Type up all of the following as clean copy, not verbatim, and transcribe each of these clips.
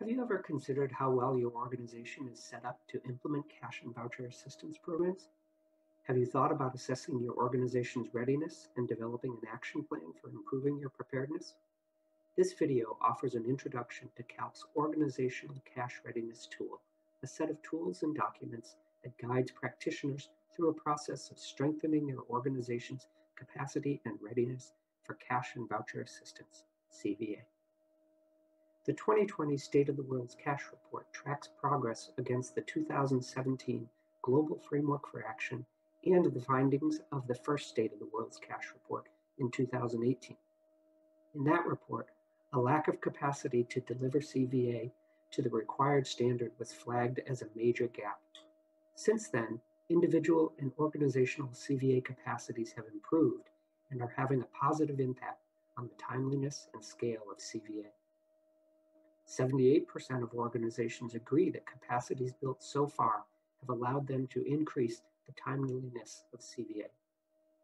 Have you ever considered how well your organization is set up to implement cash and voucher assistance programs? Have you thought about assessing your organization's readiness and developing an action plan for improving your preparedness? This video offers an introduction to CaLP's Organizational Cash Readiness Tool, a set of tools and documents that guides practitioners through a process of strengthening their organization's capacity and readiness for cash and voucher assistance, CVA. The 2020 State of the World's Cash Report tracks progress against the 2017 Global Framework for Action and the findings of the first State of the World's Cash Report in 2018. In that report, a lack of capacity to deliver CVA to the required standard was flagged as a major gap. Since then, individual and organizational CVA capacities have improved and are having a positive impact on the timeliness and scale of CVA. 78% of organizations agree that capacities built so far have allowed them to increase the timeliness of CVA.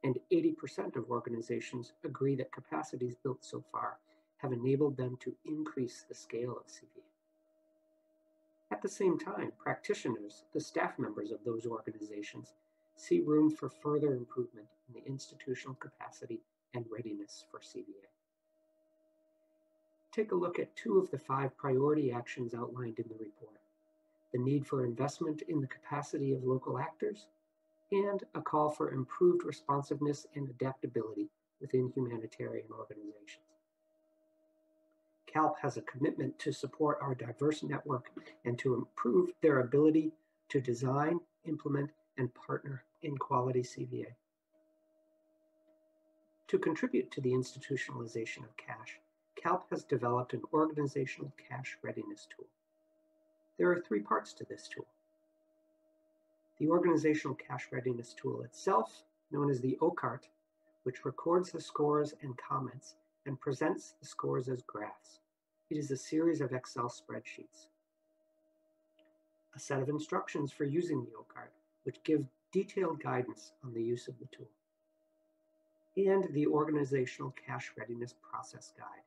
And 80% of organizations agree that capacities built so far have enabled them to increase the scale of CVA. At the same time, practitioners, the staff members of those organizations, see room for further improvement in the institutional capacity and readiness for CVA. Take a look at 2 of the 5 priority actions outlined in the report: the need for investment in the capacity of local actors, and a call for improved responsiveness and adaptability within humanitarian organizations. CaLP has a commitment to support our diverse network and to improve their ability to design, implement, and partner in quality CVA. To contribute to the institutionalization of cash, CaLP has developed an organizational cash readiness tool. There are 3 parts to this tool. The organizational cash readiness tool itself, known as the OCRT, which records the scores and comments and presents the scores as graphs. It is a series of Excel spreadsheets. A set of instructions for using the OCRT, which give detailed guidance on the use of the tool. And the organizational cash readiness process guide,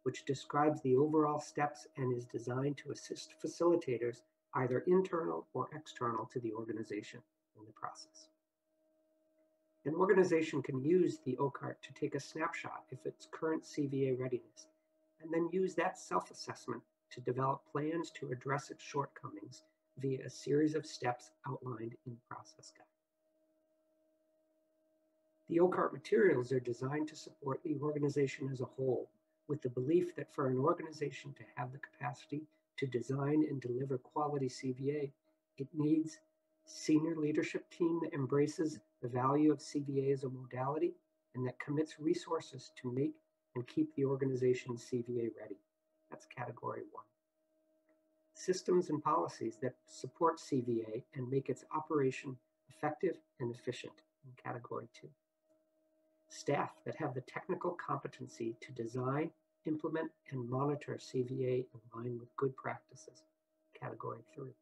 which describes the overall steps and is designed to assist facilitators, either internal or external to the organization, in the process. An organization can use the OCRT to take a snapshot of its current CVA readiness, and then use that self-assessment to develop plans to address its shortcomings via a series of steps outlined in the process guide. The OCRT materials are designed to support the organization as a whole, with the belief that for an organization to have the capacity to design and deliver quality CVA, it needs a senior leadership team that embraces the value of CVA as a modality and that commits resources to make and keep the organization's CVA ready. That's category 1. Systems and policies that support CVA and make its operation effective and efficient in category 2. Staff that have the technical competency to design, implement, and monitor CVA in line with good practices, category 3.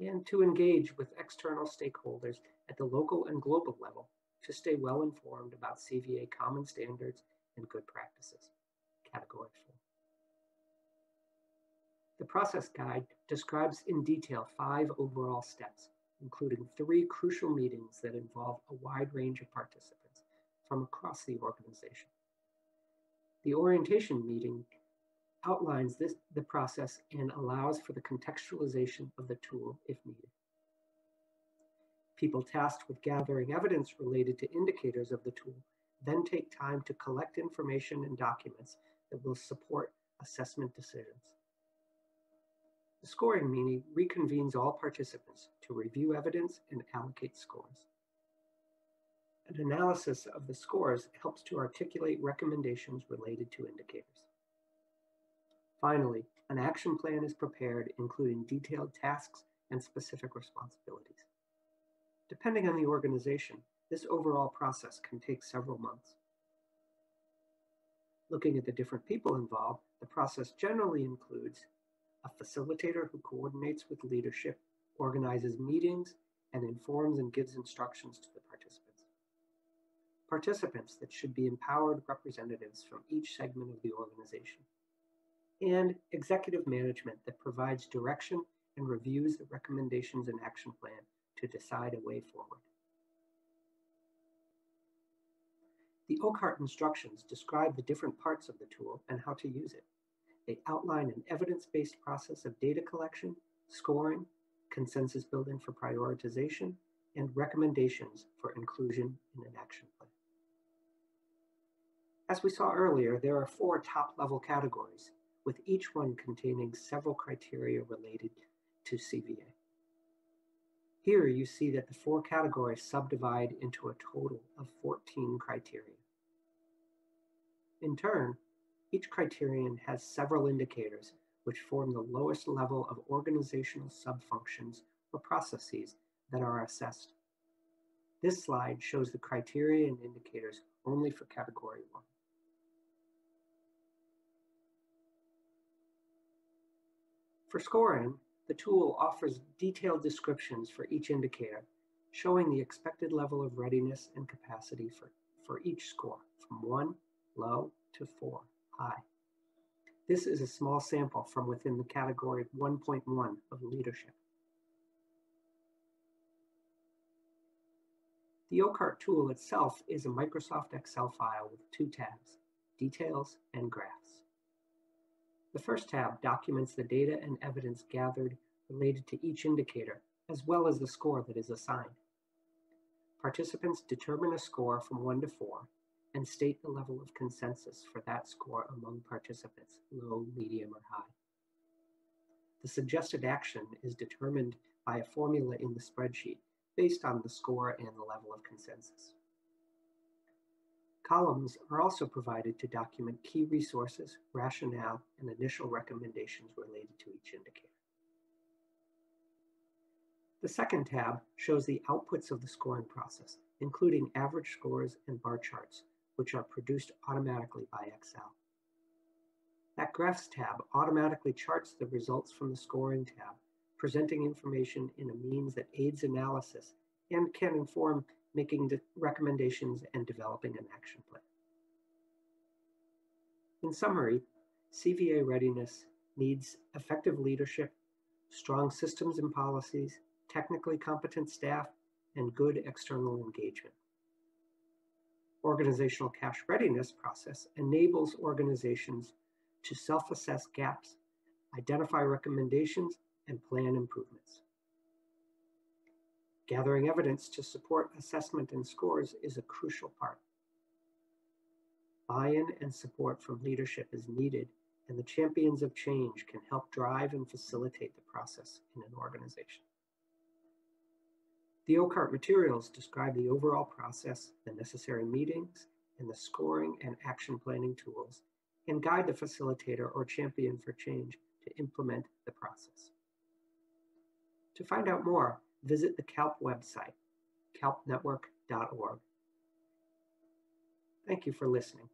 And to engage with external stakeholders at the local and global level to stay well informed about CVA common standards and good practices, category 4. The process guide describes in detail 5 overall steps, including 3 crucial meetings that involve a wide range of participants from across the organization. The orientation meeting outlines the process and allows for the contextualization of the tool if needed. People tasked with gathering evidence related to indicators of the tool then take time to collect information and documents that will support assessment decisions. The scoring meeting reconvenes all participants to review evidence and allocate scores. An analysis of the scores helps to articulate recommendations related to indicators. Finally, an action plan is prepared, including detailed tasks and specific responsibilities. Depending on the organization, this overall process can take several months. Looking at the different people involved, the process generally includes a facilitator who coordinates with leadership, organizes meetings, and informs and gives instructions to the participants. Participants that should be empowered representatives from each segment of the organization. and executive management that provides direction and reviews the recommendations and action plan to decide a way forward. The OCRT instructions describe the different parts of the tool and how to use it. They outline an evidence-based process of data collection, scoring, consensus building for prioritization, and recommendations for inclusion in an action plan. As we saw earlier, there are 4 top-level categories, with each one containing several criteria related to CVA. Here you see that the 4 categories subdivide into a total of 14 criteria. In turn, each criterion has several indicators which form the lowest level of organizational subfunctions or processes that are assessed. This slide shows the criteria and indicators only for category 1. For scoring, the tool offers detailed descriptions for each indicator, showing the expected level of readiness and capacity for each score, from 1, low, to 4, high. This is a small sample from within the category 1.1 of leadership. The OCRT tool itself is a Microsoft Excel file with 2 tabs, Details and Graphs. The first tab documents the data and evidence gathered related to each indicator, as well as the score that is assigned. Participants determine a score from 1 to 4 and state the level of consensus for that score among participants, low, medium, or high. The suggested action is determined by a formula in the spreadsheet based on the score and the level of consensus. Columns are also provided to document key resources, rationale, and initial recommendations related to each indicator. The second tab shows the outputs of the scoring process, including average scores and bar charts, which are produced automatically by Excel. That Graphs tab automatically charts the results from the Scoring tab, presenting information in a means that aids analysis and can inform making recommendations and developing an action plan. In summary, CVA readiness needs effective leadership, strong systems and policies, technically competent staff, and good external engagement. Organizational cash readiness process enables organizations to self-assess gaps, identify recommendations, and plan improvements. Gathering evidence to support assessment and scores is a crucial part. Buy-in and support from leadership is needed, and the champions of change can help drive and facilitate the process in an organization. The OCRT materials describe the overall process, the necessary meetings, and the scoring and action planning tools, and guide the facilitator or champion for change to implement the process. To find out more, visit the CaLP website, calpnetwork.org. Thank you for listening.